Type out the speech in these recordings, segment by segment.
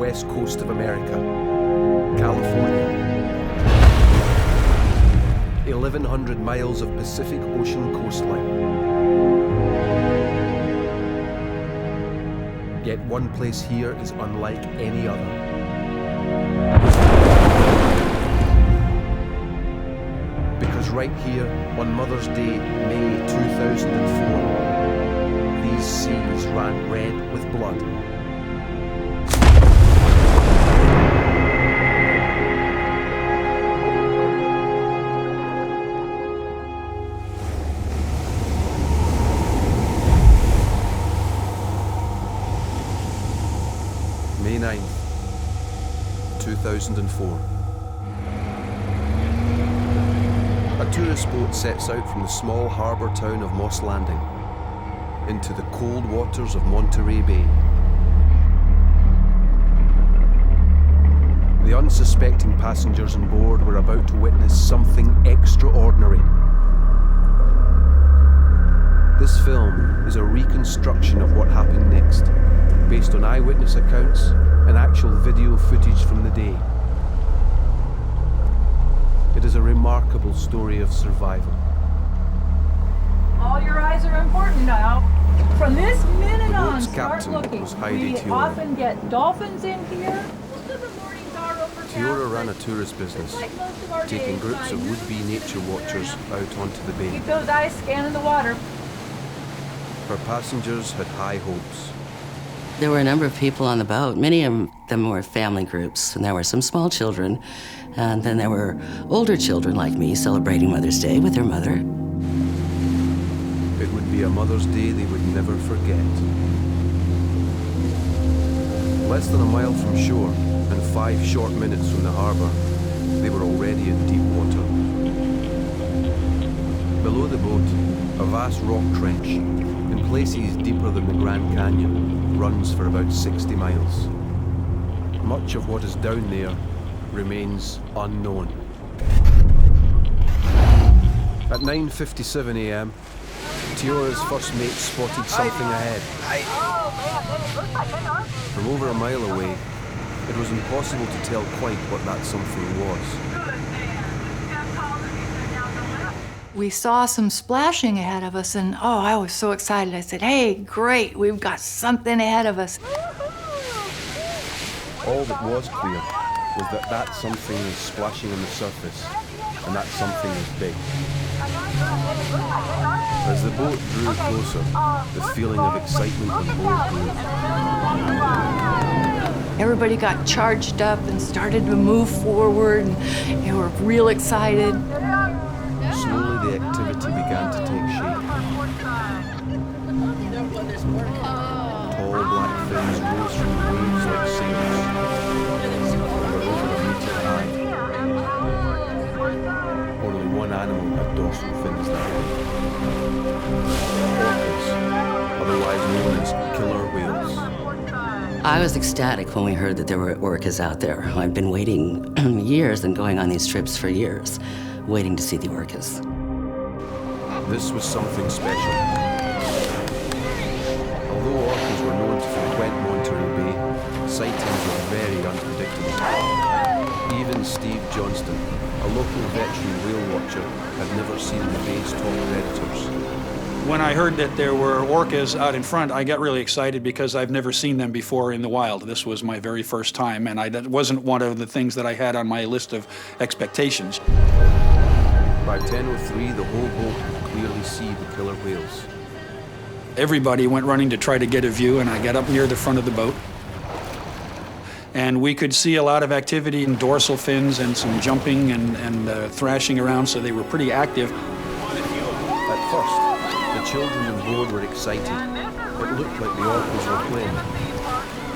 west coast of America, California. 1,100 miles of Pacific Ocean coastline. Yet one place here is unlike any other. Because right here, on Mother's Day, May 2004, these seas ran red with blood. May 9th, 2004. A tourist boat sets out from the small harbour town of Moss Landing into the cold waters of Monterey Bay. The unsuspecting passengers on board were about to witness something extraordinary. This film is a reconstruction of what happened next, based on eyewitness accounts and actual video footage from the day. It is a remarkable story of survival. All your eyes are important now. From this minute The on, boat's start captain looking. was Heidi We Tiora. often get dolphins in here. Most of the mornings are overcast. Tiora ran a tourist business, Like most of our taking days, groups of I would-be nature watchers out onto the bay. keep those eyes scanning the water. Her passengers had high hopes. There were a number of people on the boat. Many of them were family groups, and there were some small children, and then there were older children like me celebrating Mother's Day with their mother. It would be a Mother's Day they would never forget. Less than a mile from shore, and 5 short minutes from the harbour, they were already in deep water. Below the boat, a vast rock trench, in places deeper than the Grand Canyon, runs for about 60 miles. Much of what is down there remains unknown. At 9:57 a.m., Tiora's first mate spotted something ahead. From over a mile away, it was impossible to tell quite what that something was. We saw some splashing ahead of us, and oh, I was so excited. I said, hey, great, we've got something ahead of us. All that was clear was that that something was splashing on the surface, and that something was big. As the boat drew closer, the feeling of excitement on board grew. Everybody got charged up and started to move forward, and they were real excited. Slowly the activity began to take shape. Tall black fins rose from the waves like sails. They were over a metre high. Only one animal had dorsal fins that way. Orcas, otherwise known as killer whales. I was ecstatic when we heard that there were orcas out there. I've been waiting years and going on these trips for years, waiting to see the orcas. This was something special. Although orcas were known to frequent Monterey Bay, sightings were very unpredictable. Even Steve Johnston, a local veteran whale watcher, had never seen the bay's top predators. When I heard that there were orcas out in front, I got really excited because I've never seen them before in the wild. This was my very first time, and that wasn't one of the things that I had on my list of expectations. By 10:03, the whole boat could clearly see the killer whales. Everybody went running to try to get a view, and I got up near the front of the boat. And we could see a lot of activity in dorsal fins and some jumping and thrashing around, so they were pretty active. At first, the children on board were excited. It looked like the orcas were playing.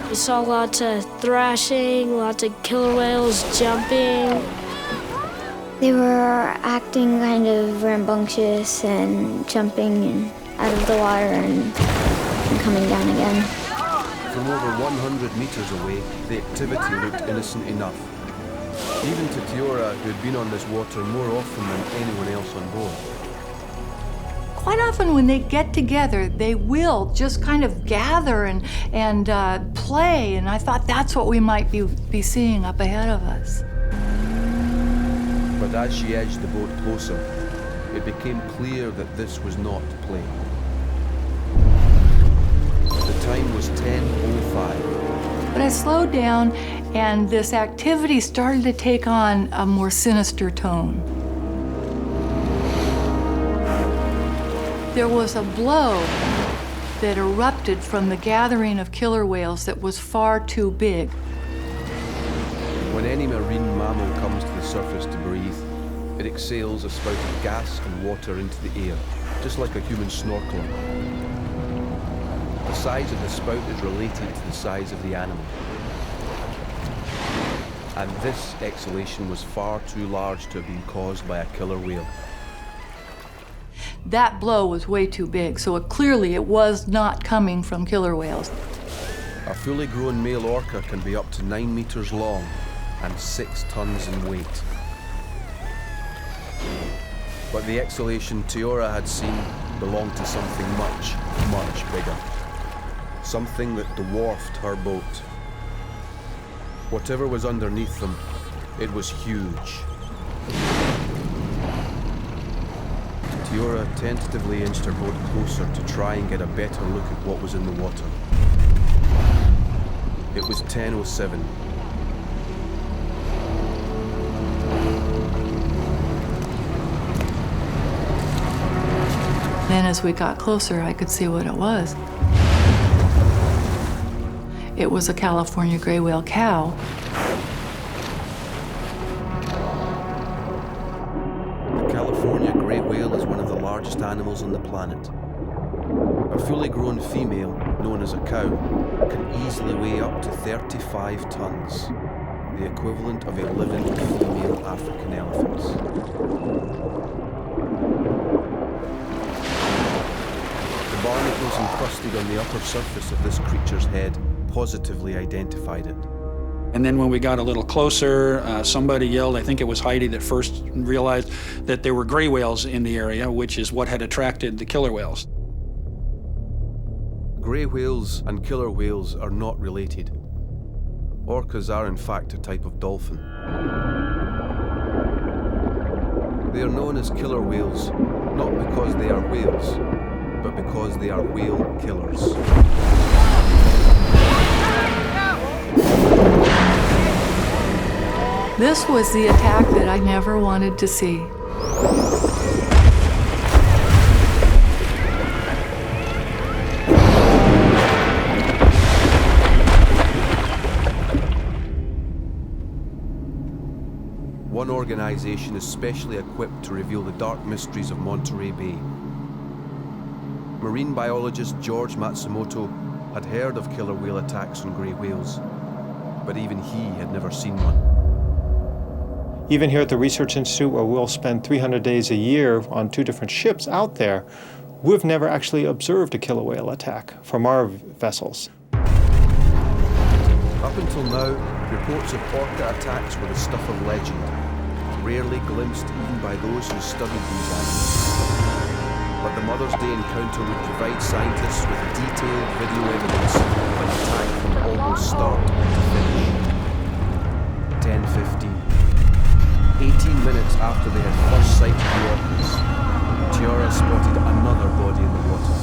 We saw lots of thrashing, lots of killer whales jumping. They were acting kind of rambunctious and jumping out of the water and coming down again. From over 100 meters away, the activity looked innocent enough. Even to Tiora, who had been on this water more often than anyone else on board. quite often when they get together, they will just kind of gather and play, and I thought that's what we might be seeing up ahead of us. But as she edged the boat closer, it became clear that this was not play. The time was 10:05. But I slowed down, and this activity started to take on a more sinister tone. There was a blow that erupted from the gathering of killer whales that was far too big. When any marine mammal comes to the surface to breathe, it exhales a spout of gas and water into the air, just like a human snorkeler. The size of the spout is related to the size of the animal. And this exhalation was far too large to have been caused by a killer whale. That blow was way too big, so clearly it was not coming from killer whales. A fully grown male orca can be up to 9 meters long and 6 tons in weight. But the exhalation Tiora had seen belonged to something much, much bigger. Something that dwarfed her boat. Whatever was underneath them, it was huge. Tiora tentatively inched her boat closer to try and get a better look at what was in the water. It was 10:07. Then as we got closer, I could see what it was. It was a California gray whale cow. The California gray whale is one of the largest animals on the planet. A fully grown female, known as a cow, can easily weigh up to 35 tons, the equivalent of 11 female African elephants. The barnacles encrusted on the upper surface of this creature's head positively identified it. And then when we got a little closer, somebody yelled, I think it was Heidi that first realized that there were gray whales in the area, which is what had attracted the killer whales. Gray whales and killer whales are not related. Orcas are in fact a type of dolphin. They are known as killer whales, not because they are whales, but because they are whale killers. This was the attack that I never wanted to see. One organization is specially equipped to reveal the dark mysteries of Monterey Bay. Marine biologist George Matsumoto had heard of killer whale attacks on grey whales, but even he had never seen one. Even here at the Research Institute, where we'll spend 300 days a year on 2 different ships out there, we've never actually observed a killer whale attack from our vessels. Up until now, reports of orca attacks were the stuff of legend, rarely glimpsed even by those who studied these animals. But the Mother's Day encounter would provide scientists with detailed video evidence of an attack from almost start to finish. 10:15. 18 minutes after they had first sighted the orcas, Tiora spotted another body in the water.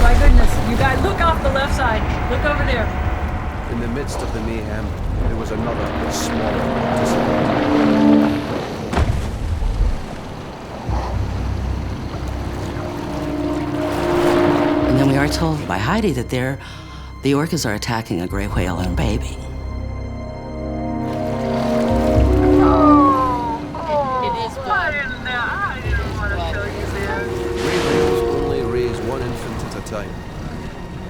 My goodness, you guys, look off the left side. Look over there. In the midst of the mayhem, there was another, smaller participant. And then we are told by Heidi that the orcas are attacking a gray whale and a baby.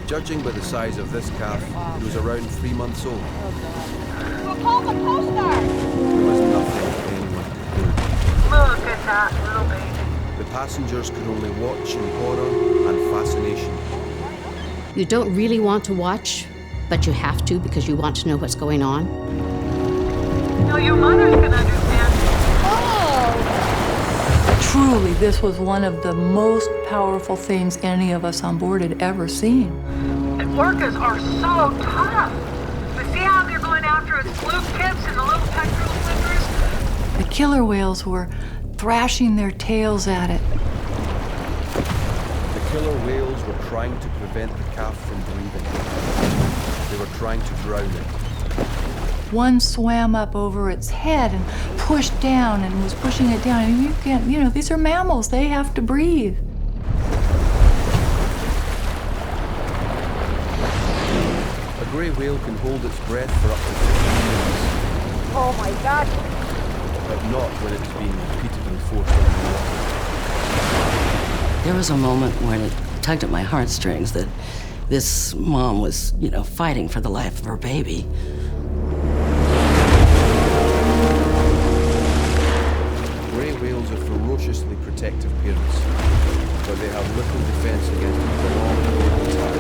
Judging by the size of this calf, it was around 3 months old. We'll call the Coast Guard. There was nothing anyone could do. Look at that little baby. The passengers could only watch in horror and fascination. You don't really want to watch, but you have to because you want to know what's going on. No, your mothers can understand. Oh! truly, this was one of the most powerful things any of us on board had ever seen. Orcas are so tough. But see how they're going after its fluke tips and the little pectoral flippers? The killer whales were thrashing their tails at it. The killer whales were trying to prevent the calf from breathing. They were trying to drown it. One swam up over its head and pushed down and was pushing it down. And you can't, you know, these are mammals, they have to breathe. A grey whale can hold its breath for up to 15 minutes. Oh my God. But not when it's being repeatedly forced underwater. There was a moment when it tugged at my heartstrings that this mom was, fighting for the life of her baby. Grey whales are ferociously protective parents, but they have little defense against a prolonged attack.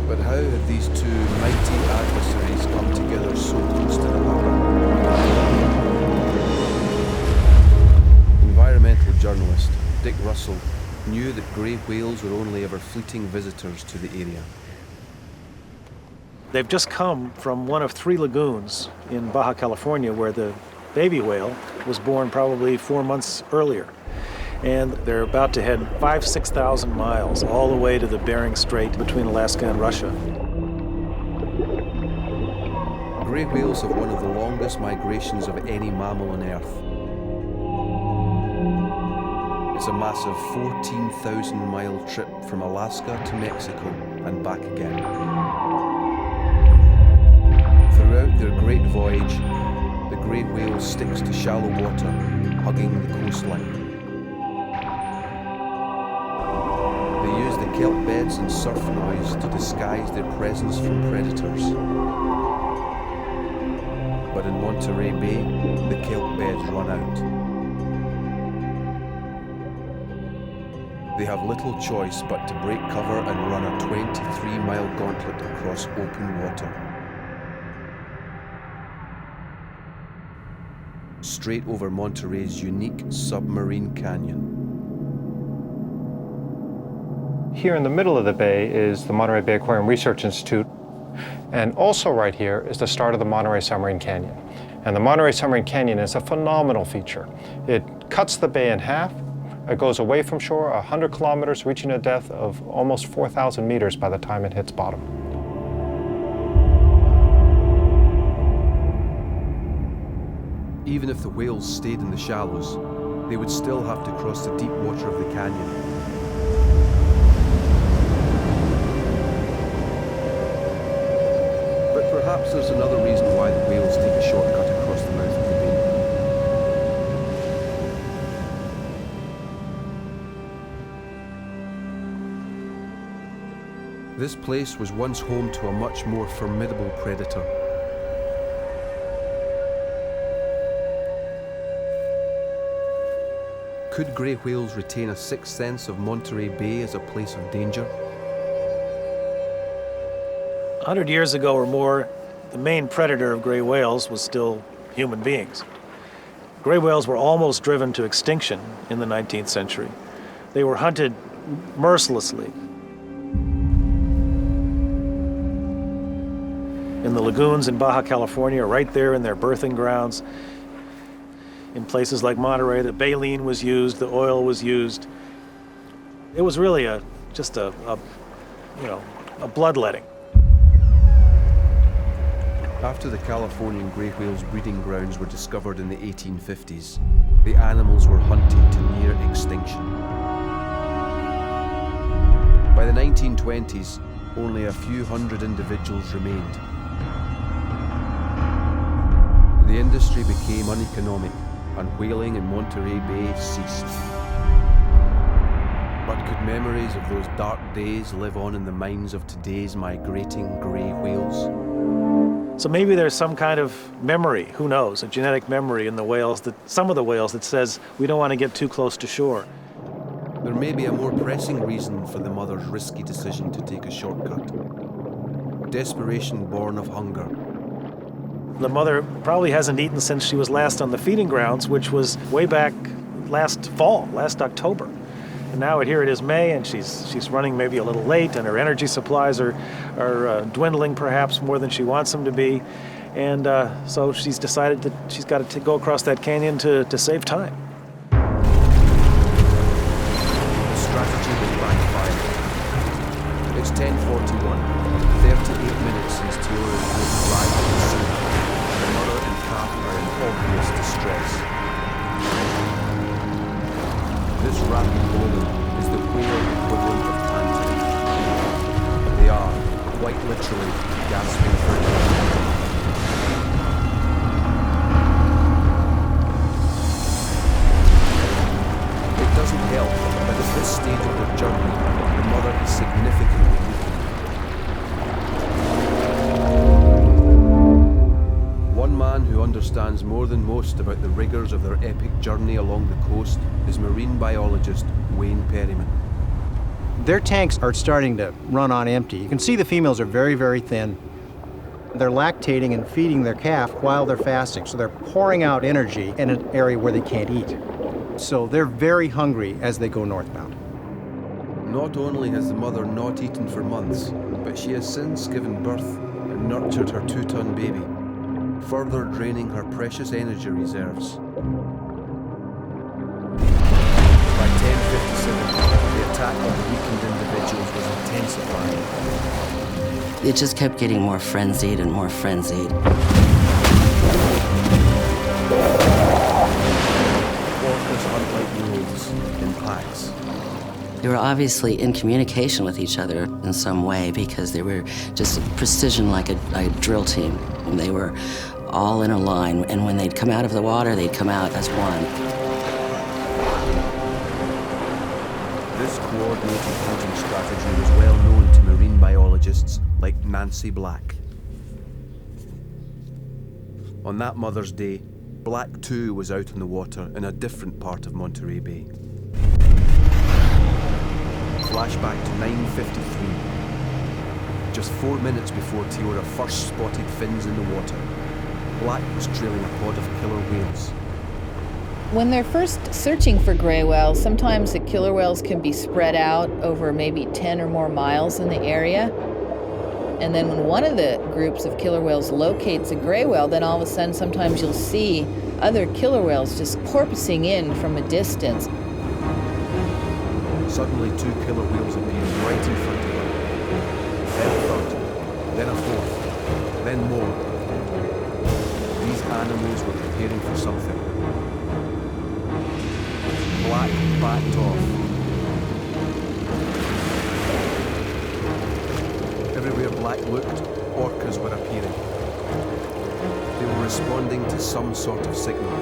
But how have these two mighty adversaries come together so close to the harbour? Environmental journalist Dick Russell knew that grey whales were only ever fleeting visitors to the area. They've just come from one of 3 lagoons in Baja California where the baby whale was born probably 4 months earlier. And they're about to head 6,000 miles all the way to the Bering Strait between Alaska and Russia. Grey whales have one of the longest migrations of any mammal on Earth. It's a massive 14,000-mile trip from Alaska to Mexico and back again. Throughout their great voyage, the grey whale sticks to shallow water, hugging the coastline. They use the kelp beds and surf noise to disguise their presence from predators. But in Monterey Bay, the kelp beds run out. They have little choice but to break cover and run a 23-mile gauntlet across open water. Straight over Monterey's unique submarine canyon. Here in the middle of the bay is the Monterey Bay Aquarium Research Institute. And also right here is the start of the Monterey Submarine Canyon. And the Monterey Submarine Canyon is a phenomenal feature. It cuts the bay in half. It goes away from shore 100 kilometers, reaching a depth of almost 4,000 meters by the time it hits bottom. Even if the whales stayed in the shallows, they would still have to cross the deep water of the canyon. But perhaps there's another reason why the whales take a shortcut across the mouth of the bay. This place was once home to a much more formidable predator. Could grey whales retain a sixth sense of Monterey Bay as a place of danger? 100 years ago or more, the main predator of gray whales was still human beings. Gray whales were almost driven to extinction in the 19th century. They were hunted mercilessly. In the lagoons in Baja California, right there in their birthing grounds, in places like Monterey, the baleen was used, the oil was used. It was really just a bloodletting. After the Californian grey whale's breeding grounds were discovered in the 1850s, the animals were hunted to near extinction. By the 1920s, only a few hundred individuals remained. The industry became uneconomic, and whaling in Monterey Bay ceased. But could memories of those dark days live on in the minds of today's migrating grey whales? So maybe there's some kind of memory, who knows, a genetic memory in the whales, some of the whales that says we don't want to get too close to shore. There may be a more pressing reason for the mother's risky decision to take a shortcut. Desperation born of hunger. The mother probably hasn't eaten since she was last on the feeding grounds, which was way back last fall, last October. And now here it is May, and she's running maybe a little late, and her energy supplies are dwindling perhaps more than she wants them to be. And so she's decided that she's got to go across that canyon to save time. The strategy will backfire. It's 10:41, 38 minutes since Tiora arrived at the scene. The mother and calf are in obvious distress. This rapid bowling is the whale equivalent of panting. They are, quite literally, gasping for air. It doesn't help that at this stage of their journey, the mother is significantly weakened. One man who understands more than most about the rigors of their epic journey along the coast is marine biologist Wayne Perryman. Their tanks are starting to run on empty. You can see the females are very, very thin. They're lactating and feeding their calf while they're fasting, so they're pouring out energy in an area where they can't eat. So they're very hungry as they go northbound. Not only has the mother not eaten for months, but she has since given birth and nurtured her 2-ton baby, further draining her precious energy reserves. By 10:57, the attack on the weakened individuals was intensifying. It just kept getting more frenzied and more frenzied. Orcas hunt like wolves in packs. They were obviously in communication with each other in some way because they were just precision like a drill team. And they were all in a line, and when they'd come out of the water, they'd come out as one. This coordinated hunting strategy was well known to marine biologists like Nancy Black. On that Mother's Day, Black too was out on the water in a different part of Monterey Bay. Flashback to 9:53. Just 4 minutes before Tiora first spotted fins in the water, Black was trailing a pod of killer whales. When they're first searching for gray whales, sometimes the killer whales can be spread out over maybe 10 or more miles in the area. And then when one of the groups of killer whales locates a gray whale, then all of a sudden sometimes you'll see other killer whales just porpoising in from a distance. Suddenly 2 killer whales appeared right in front of her. Then a third, then a fourth, then more. These animals were preparing for something. Black backed off. Everywhere Black looked, orcas were appearing. They were responding to some sort of signal.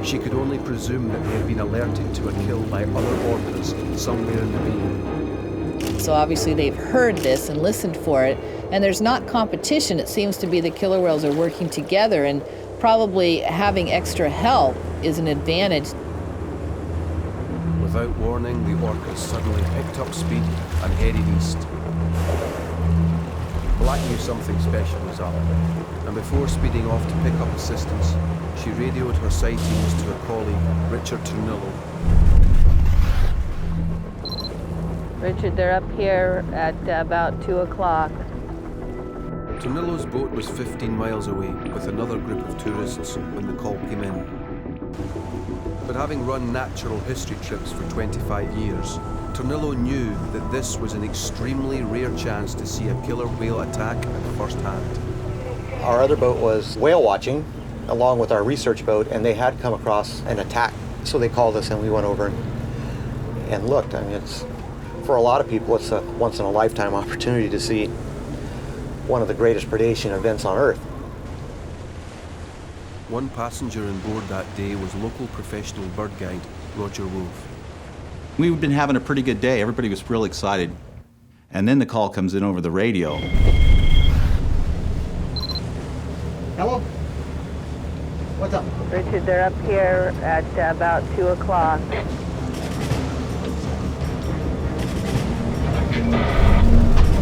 She could only presume that they had been alerted to a kill by other orcas somewhere in the bay. So obviously they've heard this and listened for it, and there's not competition. It seems to be the killer whales are working together, and probably having extra help is an advantage. Without warning, the orcas suddenly picked up speed and headed east. Black knew something special was up, and before speeding off to pick up assistance, she radioed her sightings to her colleague, Richard Turnillo. Richard, they're up here at about 2 o'clock. Turnillo's boat was 15 miles away with another group of tourists when the call came in. But having run natural history trips for 25 years, Turnillo knew that this was an extremely rare chance to see a killer whale attack at first hand. Our other boat was whale watching, along with our research boat, and they had come across an attack. So they called us and we went over and looked. I mean, it's, for a lot of people, it's a once-in-a-lifetime opportunity to see one of the greatest predation events on Earth. One passenger on board that day was local professional bird guide, Roger Wolfe. We've been having a pretty good day. Everybody was real excited. And then the call comes in over the radio. Hello? What's up? Richard, they're up here at about 2 o'clock.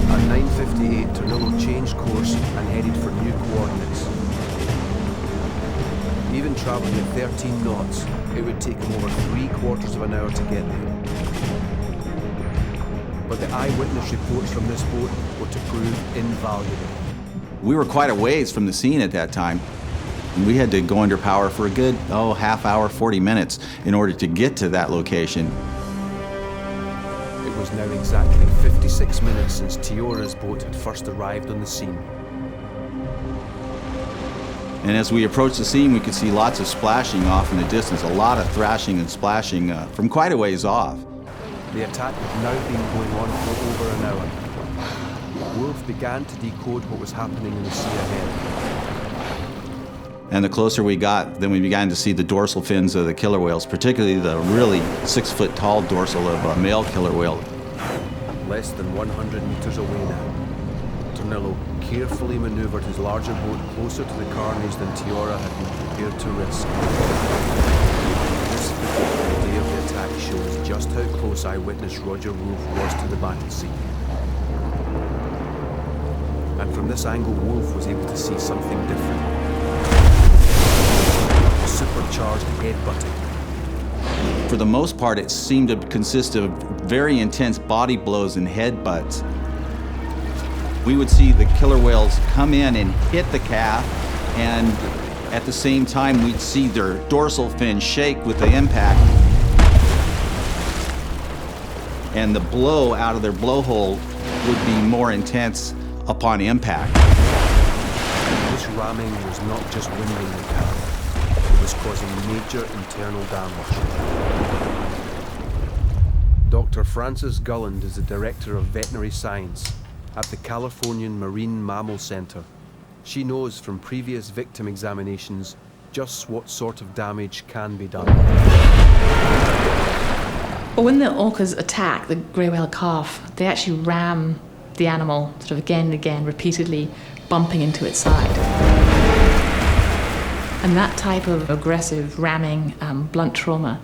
And 9:58, Tornillo changed course and headed for new coordinates. Even travelling at 13 knots, it would take him over 3/4 of an hour to get there. But the eyewitness reports from this boat were to prove invaluable. We were quite a ways from the scene at that time. We had to go under power for a good, half hour, 40 minutes in order to get to that location. It was now exactly 56 minutes since Teora's boat had first arrived on the scene. And as we approached the scene, we could see lots of splashing off in the distance, a lot of thrashing and splashing from quite a ways off. The attack had now been going on for over an hour. Wolf began to decode what was happening in the sea ahead. And the closer we got, then we began to see the dorsal fins of the killer whales, particularly the really 6-foot-tall dorsal of a male killer whale. Less than 100 meters away now, Tornillo carefully maneuvered his larger boat closer to the carnage than Teora had been prepared to risk. This footage from the day of the attack shows just how close eyewitness Roger Wolf was to the battle scene. And from this angle, Wolf was able to see something different. Supercharged headbutting. For the most part, it seemed to consist of very intense body blows and headbutts. We would see the killer whales come in and hit the calf, and at the same time, we'd see their dorsal fin shake with the impact. And the blow out of their blowhole would be more intense upon impact. This ramming was not just winding the calf, it was causing major internal damage. Dr. Frances Gulland is the Director of Veterinary Science at the Californian Marine Mammal Center. She knows from previous victim examinations just what sort of damage can be done. But when the orcas attack the grey whale calf, they actually ram the animal sort of again and again, repeatedly bumping into its side. And that type of aggressive ramming, blunt trauma,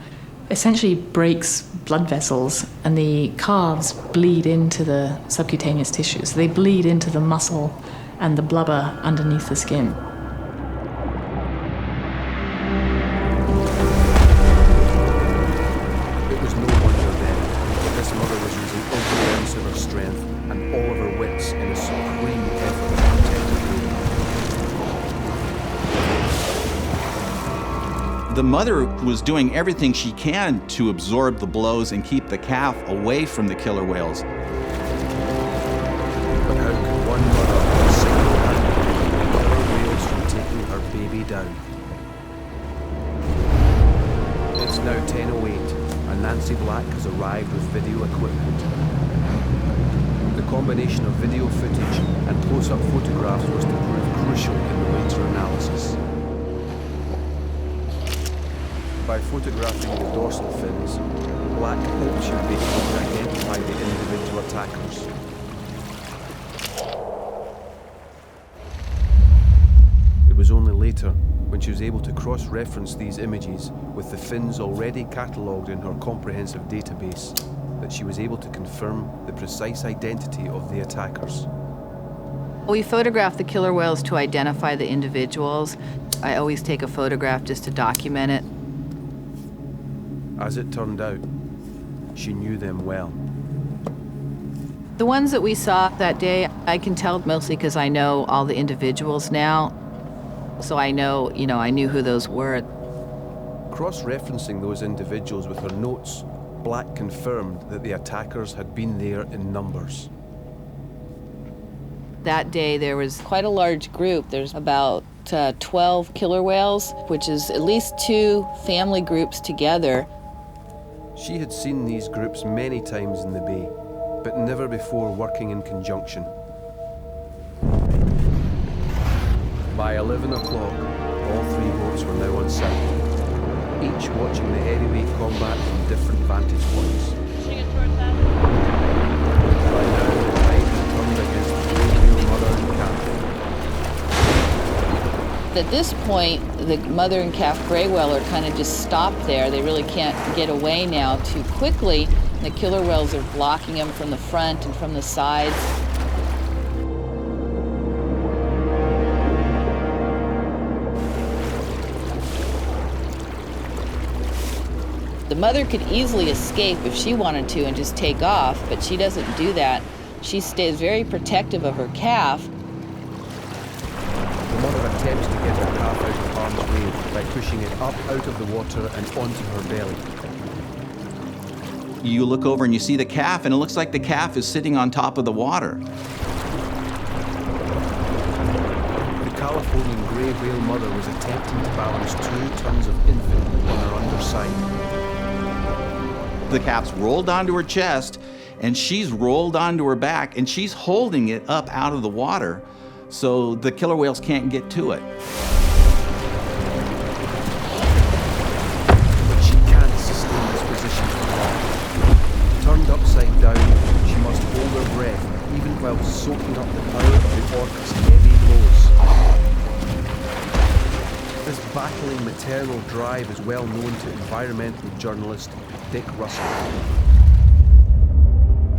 essentially breaks blood vessels, and the calves bleed into the subcutaneous tissues. So they bleed into the muscle and the blubber underneath the skin. It was no wonder then that this mother was using every ounce of her strength and all of her wits in a supreme effort to protect her baby. The mother was doing everything she can to absorb the blows and keep the calf away from the killer whales. But how could one mother single-handedly keep killer whales from taking her baby down? It's now 10:08 and Nancy Black has arrived with video equipment. The combination of video footage and close-up photographs was to prove crucial in the later analysis. By photographing the dorsal fins, Black hoped she would be able to identify the individual attackers. It was only later, when she was able to cross-reference these images with the fins already catalogued in her comprehensive database, that she was able to confirm the precise identity of the attackers. We photograph the killer whales to identify the individuals. I always take a photograph just to document it. As it turned out, she knew them well. The ones that we saw that day, I can tell mostly because I know all the individuals now. So I know, I knew who those were. Cross-referencing those individuals with her notes, Black confirmed that the attackers had been there in numbers. That day there was quite a large group. There's about 12 killer whales, which is at least 2 family groups together. She had seen these groups many times in the bay, but never before working in conjunction. By 11 o'clock, all 3 boats were now on site, each watching the heavyweight combat from different vantage points. By now, the tide had turned against the grey mother and calf. At this point, the mother and calf gray whale are kind of just stopped there. They really can't get away now too quickly. The killer whales are blocking them from the front and from the sides. The mother could easily escape if she wanted to and just take off, but she doesn't do that. She stays very protective of her calf. The mother attempts to get her calf out of harm's way by pushing it up out of the water and onto her belly. You look over and you see the calf, and it looks like the calf is sitting on top of the water. The Californian grey whale mother was attempting to balance 2 tons of infant on her underside. The calf's rolled onto her chest, and she's rolled onto her back, and she's holding it up out of the water so the killer whales can't get to it. But she can't sustain this position for long. Turned upside down, she must hold her breath, even while soaking up the power of the orca's heavy blows. This battling maternal drive is well known to environmental journalist Dick Russell.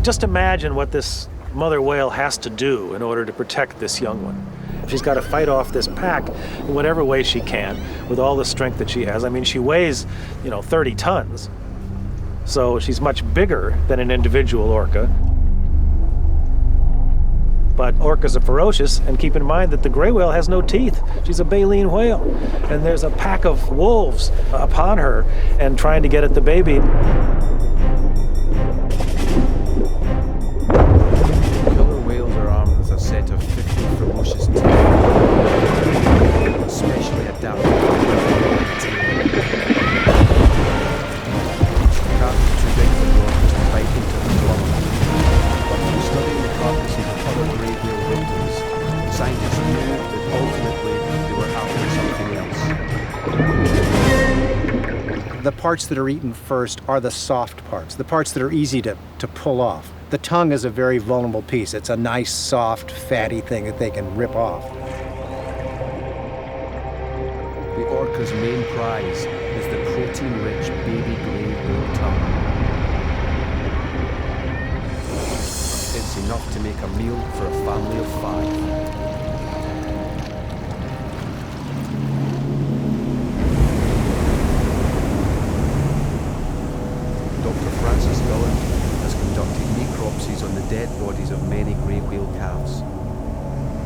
Just imagine what this mother whale has to do in order to protect this young one. She's got to fight off this pack in whatever way she can with all the strength that she has. I mean, she weighs, 30 tons. So she's much bigger than an individual orca. But orcas are ferocious, and keep in mind that the gray whale has no teeth. She's a baleen whale. And there's a pack of wolves upon her and trying to get at the baby. Killer whales are armed with a set of 50 ferocious teeth, especially adapted to the tail. Each calf is too big for the orcas to bite into the blubber. But from studying the carcasses of other grey whale victims, scientists knew that ultimately they were after something else. The parts that are eaten first are the soft parts, the parts that are easy to pull off. The tongue is a very vulnerable piece. It's a nice, soft, fatty thing that they can rip off. The orca's main prize is the protein-rich baby grey whale tongue. It's enough to make a meal for a family of 5. Dr. Francis Dillon has conducted necropsies on the dead bodies of many grey whale calves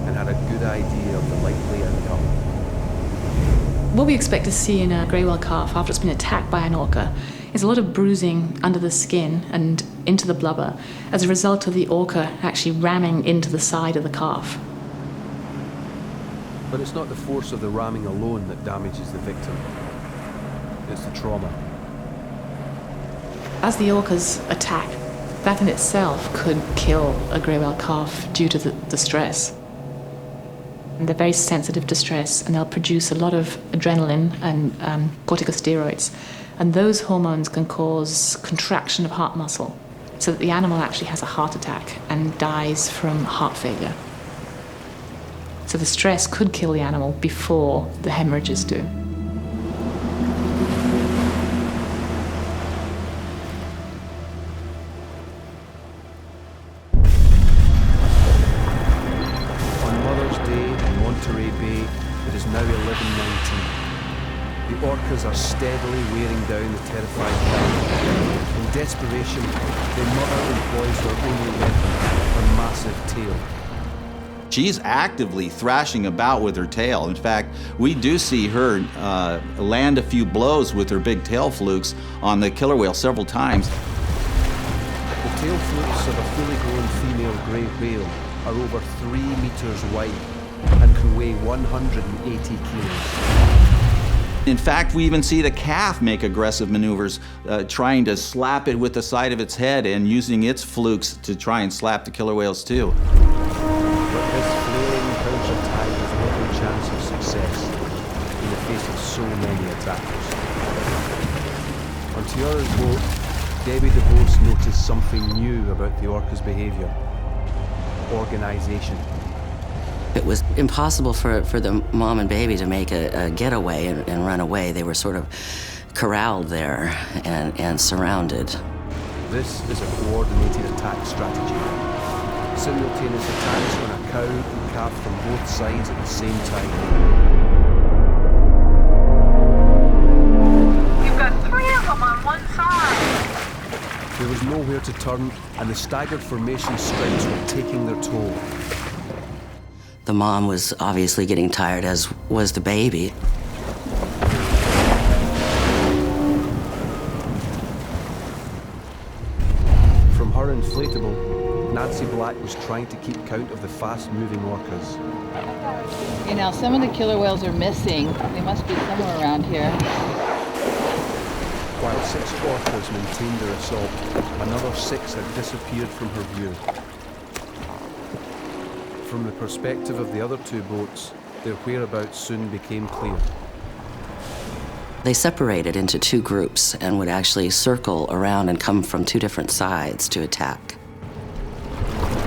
and had a good idea of the likely outcome. What we expect to see in a grey whale calf after it's been attacked by an orca is a lot of bruising under the skin and into the blubber as a result of the orca actually ramming into the side of the calf. But it's not the force of the ramming alone that damages the victim. It's the trauma. As the orcas attack, that in itself could kill a grey whale calf due to the stress. And they're very sensitive to stress, and they'll produce a lot of adrenaline and corticosteroids. And those hormones can cause contraction of heart muscle, so that the animal actually has a heart attack and dies from heart failure. So the stress could kill the animal before the hemorrhages do. Monterey Bay, it is now 11:19. The orcas are steadily wearing down the terrified calf. In desperation, the mother employs her only weapon, her massive tail. She's actively thrashing about with her tail. In fact, we do see her land a few blows with her big tail flukes on the killer whale several times. The tail flukes of a fully grown female grey whale are over 3 meters wide and can weigh 180 kilos. In fact, we even see the calf make aggressive maneuvers, trying to slap it with the side of its head and using its flukes to try and slap the killer whales too. But this flailing counterattack has little chance of success in the face of so many attackers. On Tiara's boat, Debbie DeVos noticed something new about the orca's behavior: organization. It was impossible for the mom and baby to make a getaway and run away. They were sort of corralled there and surrounded. This is a coordinated attack strategy. Simultaneous attacks on a cow and calf from both sides at the same time. You've got 3 of them on one side. There was nowhere to turn, and the staggered formation strikes were taking their toll. The mom was obviously getting tired, as was the baby. From her inflatable, Nancy Black was trying to keep count of the fast-moving orcas. You know, some of the killer whales are missing. They must be somewhere around here. While 6 orcas maintained their assault, another 6 had disappeared from her view. From the perspective of the other 2 boats, their whereabouts soon became clear. They separated into 2 groups and would actually circle around and come from 2 different sides to attack. From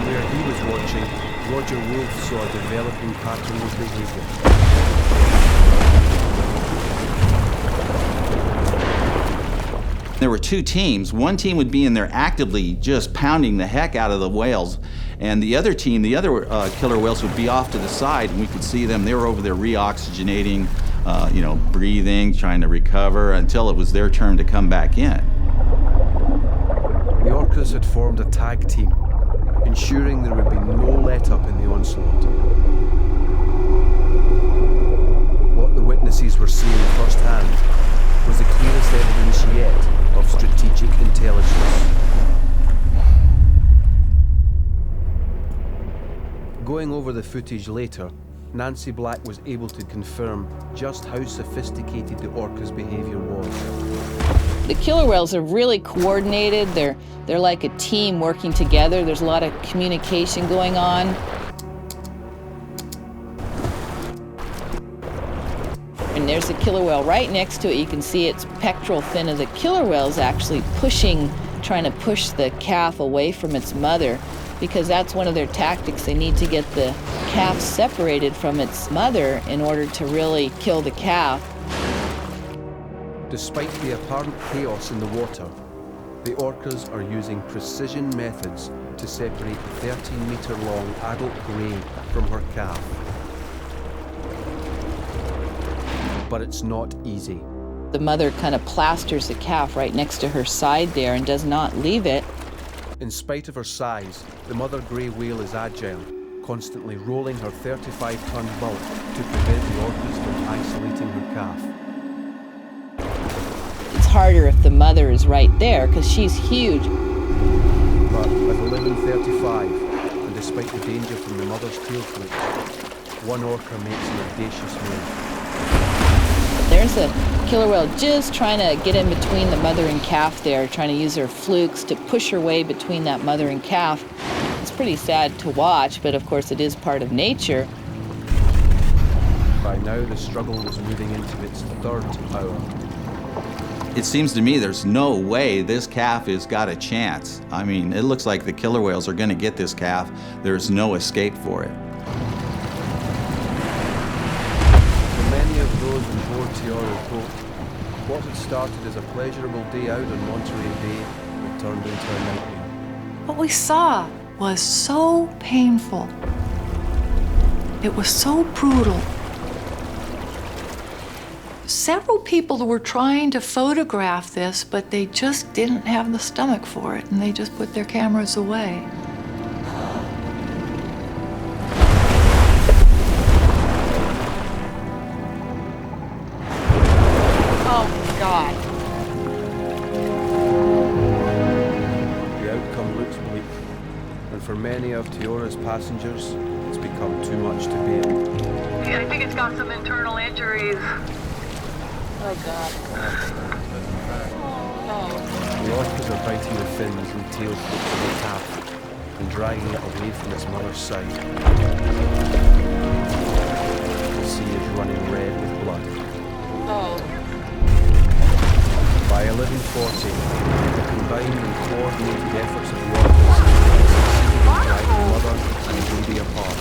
where he was watching, Roger Wolf saw a developing pattern of behavior. There were 2 teams. One team would be in there actively just pounding the heck out of the whales, and the other team, the other killer whales, would be off to the side, and we could see them. They were over there re-oxygenating, breathing, trying to recover until it was their turn to come back in. The orcas had formed a tag team, ensuring there would be no let-up in the onslaught. What the witnesses were seeing firsthand was the clearest evidence yet of strategic intelligence. Going over the footage later, Nancy Black was able to confirm just how sophisticated the orcas' behavior was. The killer whales are really coordinated. They're like a team working together. There's a lot of communication going on. And there's a killer whale right next to it. You can see its pectoral fin of the killer whale is actually trying to push the calf away from its mother, because that's one of their tactics. They need to get the calf separated from its mother in order to really kill the calf. Despite the apparent chaos in the water, the orcas are using precision methods to separate the 13-meter-long adult grey from her calf. But it's not easy. The mother kind of plasters the calf right next to her side there and does not leave it. In spite of her size, the mother grey whale is agile, constantly rolling her 35-ton bulk to prevent the orcas from isolating her calf. It's harder if the mother is right there because she's huge. But at 11:35, and despite the danger from the mother's tail flick, one orca makes an audacious move. There's a killer whale just trying to get in between the mother and calf there, trying to use her flukes to push her way between that mother and calf. It's pretty sad to watch, but of course it is part of nature. By now, the struggle was moving into its 3rd hour. It seems to me there's no way this calf has got a chance. I mean, it looks like the killer whales are going to get this calf. There's no escape for it. For many of those on board Tiara's boat, what had started as a pleasurable day out on Monterey Bay had turned into a nightmare. What we saw was so painful. It was so brutal. Several people were trying to photograph this, but they just didn't have the stomach for it, and they just put their cameras away. Oh, God. The outcome looks bleak, and for many of Tiora's passengers, it's become too much to bear. Yeah, I think it's got some internal injuries. Oh, God. The orcas are biting the fins and tail flips of the calf and dragging it away from its mother's side. The sea is running red with blood. Oh. By 11:40, the combined and coordinated efforts of the orcas succeeded in dragging mother and baby apart.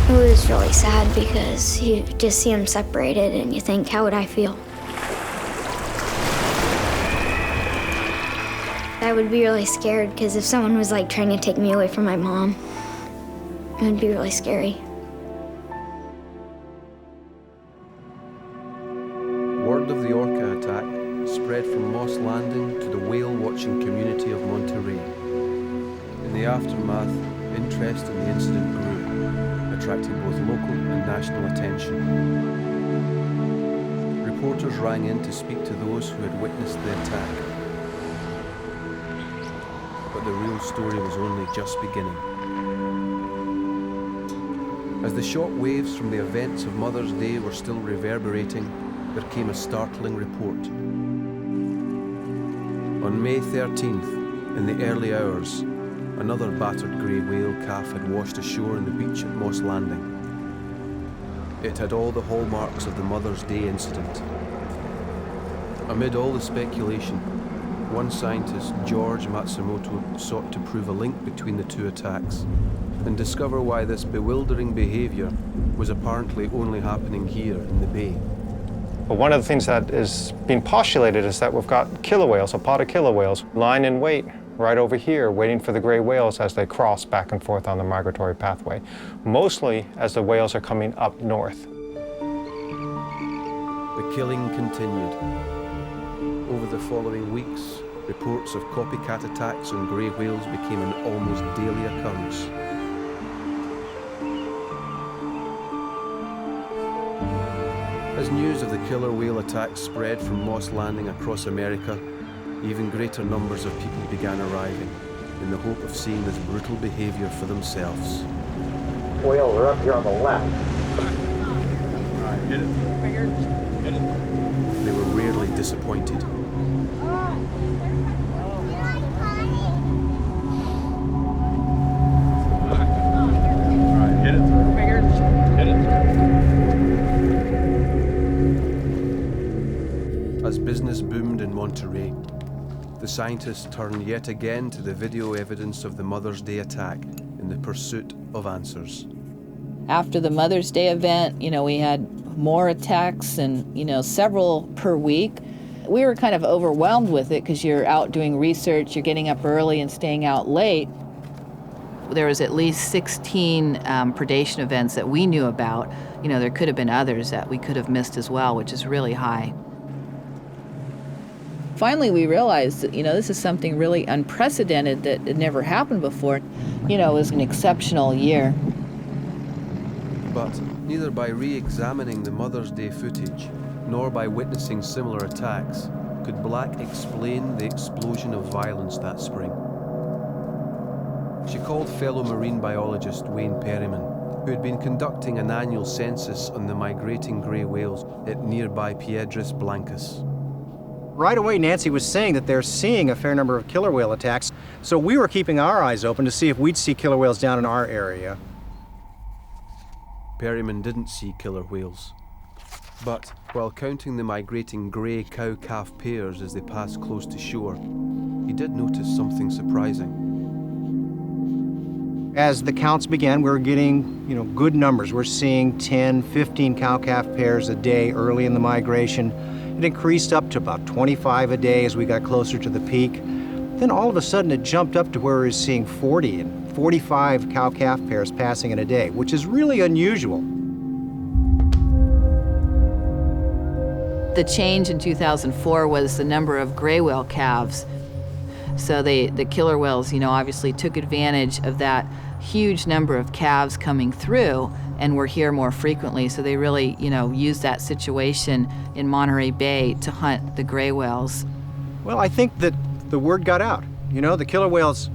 It was really sad because you just see them separated and you think, how would I feel? I would be really scared because if someone was like trying to take me away from my mom, it would be really scary. Word of the orca attack spread from Moss Landing to the whale-watching community of Monterey. In the aftermath, interest in the incident grew, attracting both local and national attention. Reporters rang in to speak to those who had witnessed the attack. But the real story was only just beginning. As the shock waves from the events of Mother's Day were still reverberating, there came a startling report. On May 13th, in the early hours, another battered grey whale calf had washed ashore on the beach at Moss Landing. It had all the hallmarks of the Mother's Day incident. Amid all the speculation, one scientist, George Matsumoto, sought to prove a link between the two attacks and discover why this bewildering behavior was apparently only happening here in the bay. But one of the things that is being postulated is that we've got killer whales, a pod of killer whales, lying in wait right over here, waiting for the gray whales as they cross back and forth on the migratory pathway, mostly as the whales are coming up north. The killing continued. Over the following weeks, reports of copycat attacks on grey whales became an almost daily occurrence. As news of the killer whale attacks spread from Moss Landing across America, even greater numbers of people began arriving in the hope of seeing this brutal behavior for themselves. Whales are up here on the left. Hit it. Hit it. They were rarely disappointed. Hit it. Hit it. As business boomed in Monterey, the scientists turned yet again to the video evidence of the Mother's Day attack in the pursuit of answers. After the Mother's Day event, we had more attacks and, several per week. We were kind of overwhelmed with it because you're out doing research, you're getting up early and staying out late. There was at least 16 predation events that we knew about. There could have been others that we could have missed as well, which is really high. Finally, we realized that, this is something really unprecedented that had never happened before. It was an exceptional year. But neither by re-examining the Mother's Day footage, nor by witnessing similar attacks, could Black explain the explosion of violence that spring. She called fellow marine biologist Wayne Perryman, who had been conducting an annual census on the migrating grey whales at nearby Piedras Blancas. Right away, Nancy was saying that they're seeing a fair number of killer whale attacks, so we were keeping our eyes open to see if we'd see killer whales down in our area. Perryman didn't see killer whales, but while counting the migrating grey cow-calf pairs as they passed close to shore, he did notice something surprising. As the counts began, we were getting, good numbers. We're seeing 10, 15 cow-calf pairs a day early in the migration. It increased up to about 25 a day as we got closer to the peak. Then all of a sudden it jumped up to where we were seeing 40 and 45 cow-calf pairs passing in a day, which is really unusual. The change in 2004 was the number of gray whale calves. So the killer whales, obviously took advantage of that huge number of calves coming through and were here more frequently. So they really, used that situation in Monterey Bay to hunt the gray whales. Well, I think that the word got out. The killer whales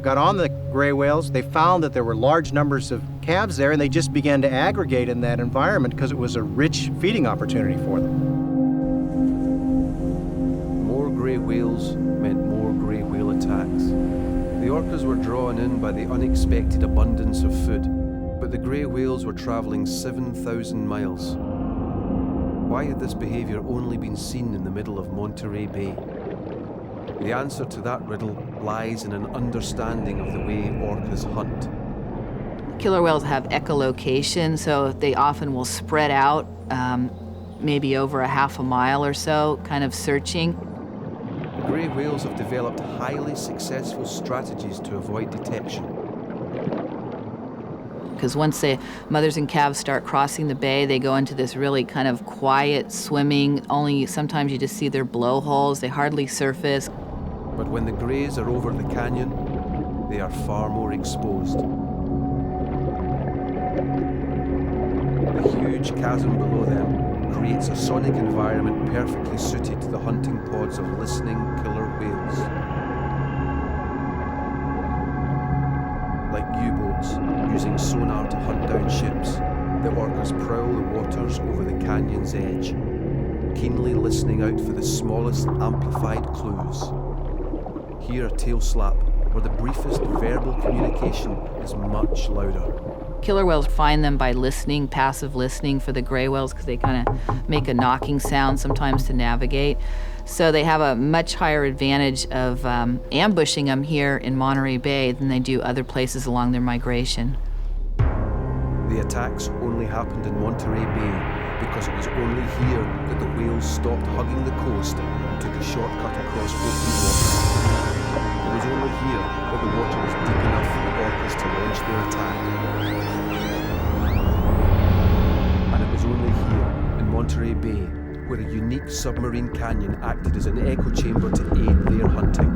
got on the gray whales. They found that there were large numbers of calves there, and they just began to aggregate in that environment because it was a rich feeding opportunity for them. More grey whales meant more grey whale attacks. The orcas were drawn in by the unexpected abundance of food, but the grey whales were traveling 7,000 miles. Why had this behavior only been seen in the middle of Monterey Bay? The answer to that riddle lies in an understanding of the way orcas hunt. Killer whales have echolocation, so they often will spread out maybe over a half a mile or so, kind of searching. Grey whales have developed highly successful strategies to avoid detection. because once the mothers and calves start crossing the bay, they go into this really kind of quiet swimming. Only sometimes you just see their blowholes. They hardly surface. But when the greys are over the canyon, they are far more exposed. The huge chasm below them creates a sonic environment perfectly suited to the hunting pods of listening killer whales. Like U-boats using sonar to hunt down ships, the orcas prowl the waters over the canyon's edge, keenly listening out for the smallest amplified clues. Here a tail slap, where the briefest verbal communication is much louder. Killer whales find them by listening, passive listening for the gray whales, because they kind of make a knocking sound sometimes to navigate. So they have a much higher advantage of ambushing them here in Monterey Bay than they do other places along their migration. The attacks only happened in Monterey Bay because it was only here that the whales stopped hugging the coast and took a shortcut across open water. It was only here that the water was deep enough for the orcas to launch their attack. And it was only here, in Monterey Bay, where a unique submarine canyon acted as an echo chamber to aid their hunting.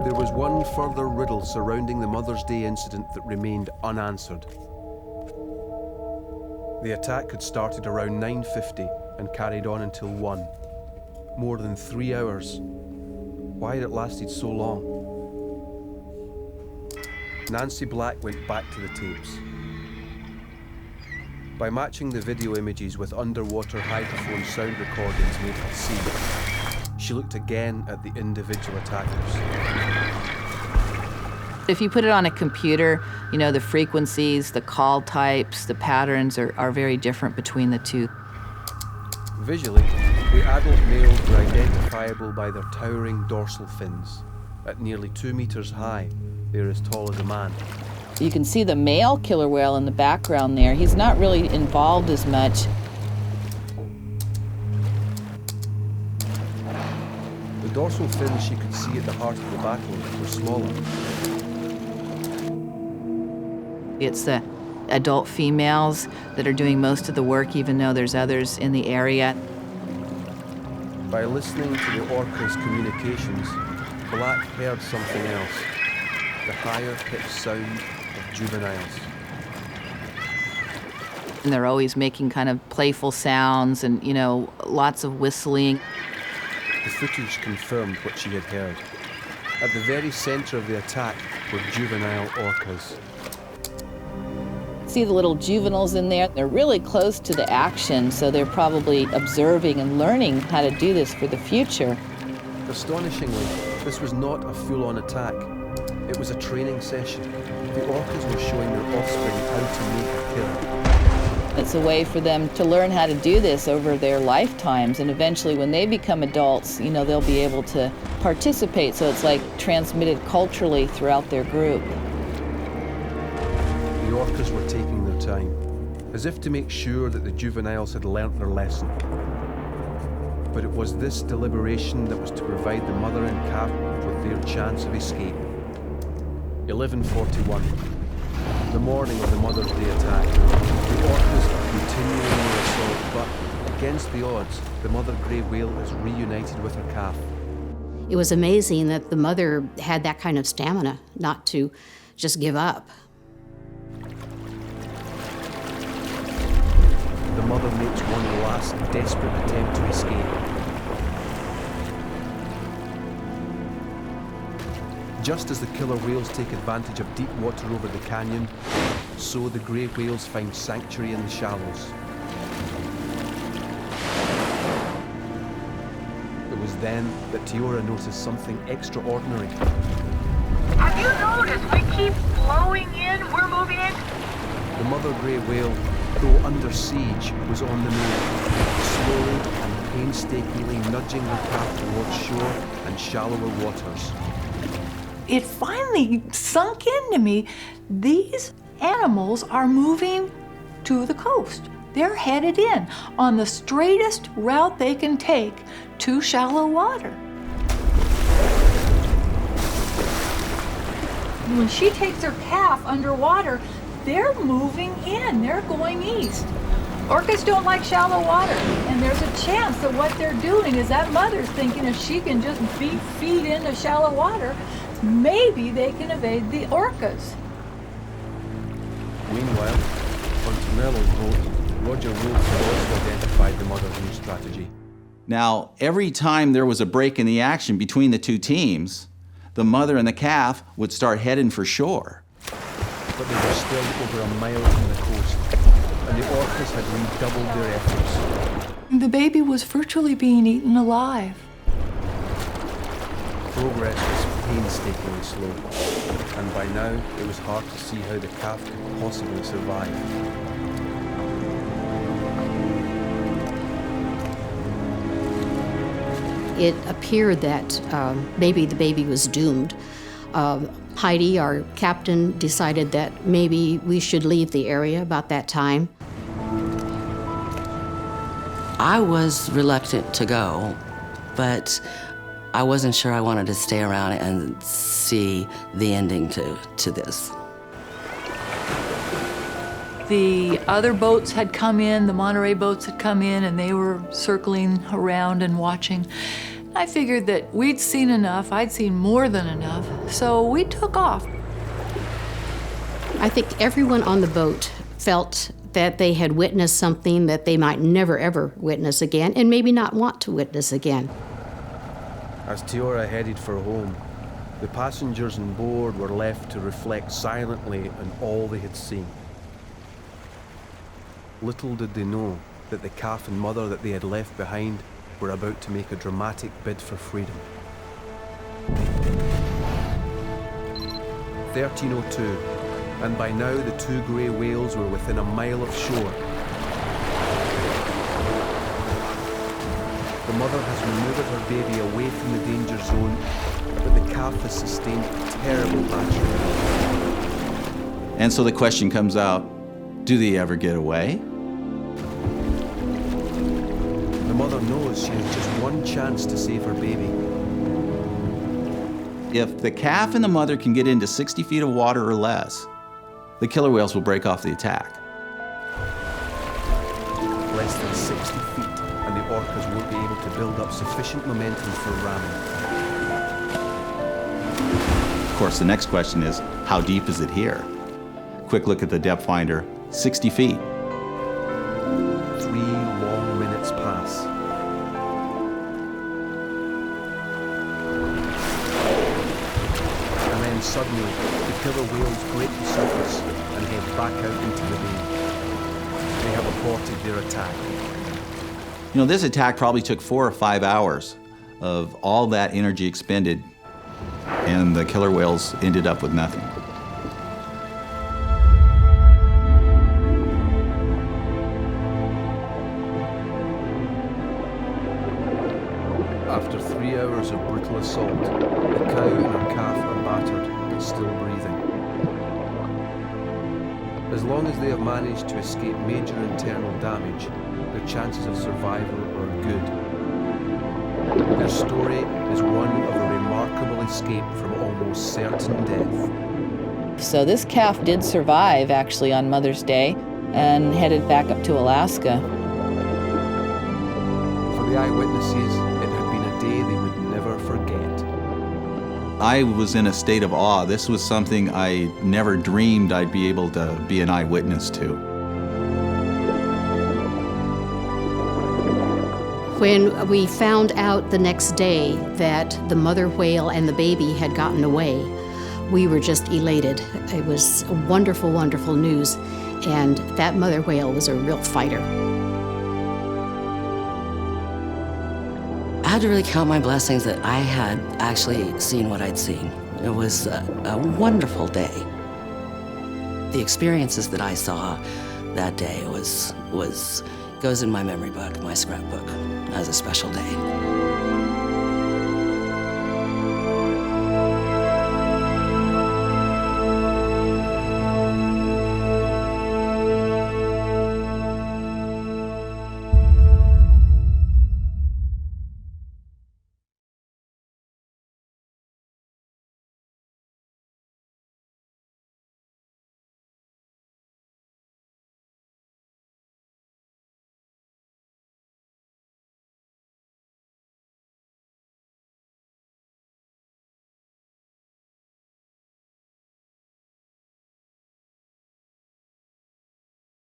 There was one further riddle surrounding the Mother's Day incident that remained unanswered. The attack had started around 9:50 and carried on until 1. More than 3 hours. Why had it lasted so long? Nancy Black went back to the tapes. By matching the video images with underwater hydrophone sound recordings made at sea, she looked again at the individual attackers. If you put it on a computer, you know, the frequencies, the call types, the patterns are very different between the two. Visually, the adult males were identifiable by their towering dorsal fins. At nearly 2 meters high, they're as tall as a man. You can see the male killer whale in the background there. He's not really involved as much. The dorsal fins she could see at the heart of the battle were smaller. It's the adult females that are doing most of the work, even though there's others in the area. By listening to the orca's communications, Black heard something else, the higher-pitched sound of juveniles. And they're always making kind of playful sounds and, you know, lots of whistling. The footage confirmed what she had heard. At the very center of the attack were juvenile orcas. See the little juveniles in there? They're really close to the action, so they're probably observing and learning how to do this for the future. Astonishingly, this was not a full-on attack. It was a training session. The orcas were showing their offspring how to make a kill. It's a way for them to learn how to do this over their lifetimes, and eventually when they become adults, you know, they'll be able to participate, so it's like transmitted culturally throughout their group. The orcas were taking their time, as if to make sure that the juveniles had learnt their lesson. But it was this deliberation that was to provide the mother and calf with their chance of escape. 11:41, the morning of the Mother's Day attack. The orcas are continuing their assault, but against the odds, the mother grey whale is reunited with her calf. It was amazing that the mother had that kind of stamina not to just give up. The mother makes one last desperate attempt to escape. Just as the killer whales take advantage of deep water over the canyon, so the grey whales find sanctuary in the shallows. It was then that Tiora noticed something extraordinary. Have you noticed we keep flowing in, we're moving in? The mother grey whale, though under siege, was on the move, slowly and painstakingly nudging her calf towards shore and shallower waters. It finally sunk into me. These animals are moving to the coast. They're headed in on the straightest route they can take to shallow water. When she takes her calf underwater, they're moving in, they're going east. Orcas don't like shallow water, and there's a chance that what they're doing is that mother's thinking if she can just feed into shallow water, maybe they can evade the orcas. Meanwhile, on Tonello's boat, Roger Wolf had also identified the mother's new strategy. Now, every time there was a break in the action between the two teams, the mother and the calf would start heading for shore. But they were still over a mile from the coast, and the orcas had redoubled their efforts. The baby was virtually being eaten alive. Progress was painstakingly slow, and by now it was hard to see how the calf could possibly survive. It appeared that maybe the baby was doomed. Heidi, our captain, decided that maybe we should leave the area about that time. I was reluctant to go, but I wasn't sure I wanted to stay around and see the ending to this. The other boats had come in, the Monterey boats had come in, and they were circling around and watching. I figured that we'd seen enough, I'd seen more than enough, so we took off. I think everyone on the boat felt that they had witnessed something that they might never ever witness again, and maybe not want to witness again. As Tiora headed for home, the passengers on board were left to reflect silently on all they had seen. Little did they know that the calf and mother that they had left behind were about to make a dramatic bid for freedom. 1302, and by now the two grey whales were within a mile of shore. The mother has maneuvered her baby away from the danger zone, but the calf has sustained terrible bachelor. And so the question comes out, do they ever get away? The mother knows she has just one chance to save her baby. If the calf and the mother can get into 60 feet of water or less, the killer whales will break off the attack. Less than 60 feet, and the orcas won't be able to build up sufficient momentum for ramming. Of course, the next question is, how deep is it here? Quick look at the depth finder, 60 feet. 3 long minutes pass. And then suddenly, the killer whales break the surface and head back out into the bay. They have aborted their attack. You know, this attack probably took 4 or 5 hours of all that energy expended, and the killer whales ended up with nothing. After 3 hours of brutal assault, the cow and her calf are battered but still breathing. As long as they have managed to escape major internal damage, their chances of survival are good. Their story is one of a remarkable escape from almost certain death. So this calf did survive, actually, on Mother's Day and headed back up to Alaska. For the eyewitnesses, it had been a day they would never forget. I was in a state of awe. This was something I never dreamed I'd be able to be an eyewitness to. When we found out the next day that the mother whale and the baby had gotten away, we were just elated. It was wonderful, wonderful news, and that mother whale was a real fighter. I had to really count my blessings that I had actually seen what I'd seen. It was a wonderful day. The experiences that I saw that day goes in my memory book, my scrapbook, as a special day.